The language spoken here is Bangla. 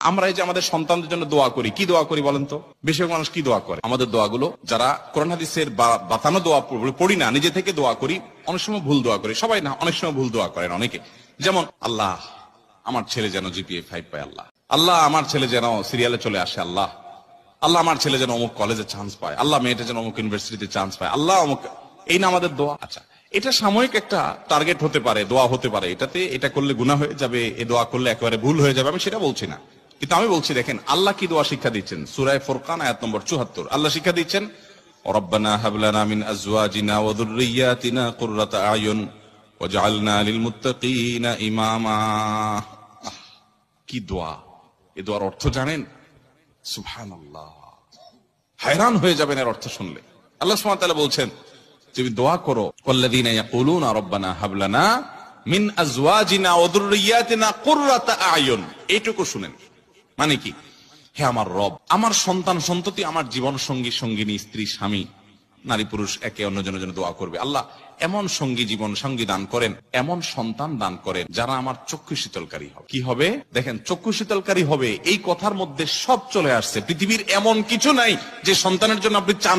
আমরা এই যে আমাদের সন্তানদের জন্য দোয়া করি, কি দোয়া করি বলেন তো? বেশিরভাগ মানুষ কি দোয়া করে? আমাদের দোয়াগুলো যারা কোরআন হাদিসের বাতানো দোয়া পড়ি না, নিজে থেকে দোয়া করি, অনেক সময় ভুল দোয়া করি। সবাই না, অনেক সময় ভুল দোয়া করেন অনেকে। যেমন, আল্লাহ আমার ছেলে যেন জিপিএ 5 পায়, আল্লাহ আল্লাহ আমার ছেলে যেন সিরিয়ালে চলে আসে, আল্লাহ আল্লাহ আমার ছেলে যেন অমুক কলেজে চান্স পায়, আল্লাহ মেয়েটা যেন অমুক ইউনিভার্সিটিতে চান্স পায়, আল্লাহ অমুক। এই না আমাদের দোয়া। আচ্ছা, এটা সাময়িক একটা টার্গেট হতে পারে, দোয়া হতে পারে, এটাতে এটা করলে গুনাহ হয়ে যাবে, এ দোয়া করলে একেবারে ভুল হয়ে যাবে, আমি সেটা বলছি না। কিন্তু আমি বলছি, দেখেন আল্লাহ কি দোয়া শিক্ষা দিচ্ছেন। সূরা ফুরকান আয়াত নম্বর 74 আল্লাহ শিক্ষা দিচ্ছেন, রব্বানা হাব লানা মিন আজওয়াজিনা ওয়া যুররিয়াতিনা কুররাতা আয়ুন ওয়াজআলনা লিল মুত্তাকিনা ইমামা। কি দোয়া! এই দোয়ার অর্থ জানেন? সুবহানাল্লাহ, হায়রান হয়ে যাবেন এর অর্থ শুনলে। আল্লাহ সুবহানাহু ওয়া তাআলা বলছেন, তুমি দোয়া করো, ওয়াল্লাযীনা ইয়াকুলুনা রব্বানা হাব লানা মিন আজওয়াজিনা ওয়া যুররিয়াতিনা কুররাতা আয়ুন। এইটুকু শুনেন, মানে কি? হে আমার রব, আমার সন্তান সন্ততি, আমার জীবন সঙ্গী সঙ্গিনী, স্ত্রী স্বামী, নারী পুরুষ একে অন্যজনের জন্য দোয়া করবে, আল্লাহ এমন সঙ্গী জীবন সঙ্গী দান করেন, এমন সন্তান দান করেন যারা আমার চক্ষু শীতলকারী হবে। কি হবে? দেখেন, চক্ষু শীতলকারী হবে, এই কথার মধ্যে সব চলে আসছে। পৃথিবীর এমন কিছু নাই যে সন্তানের জন্য আপনি চান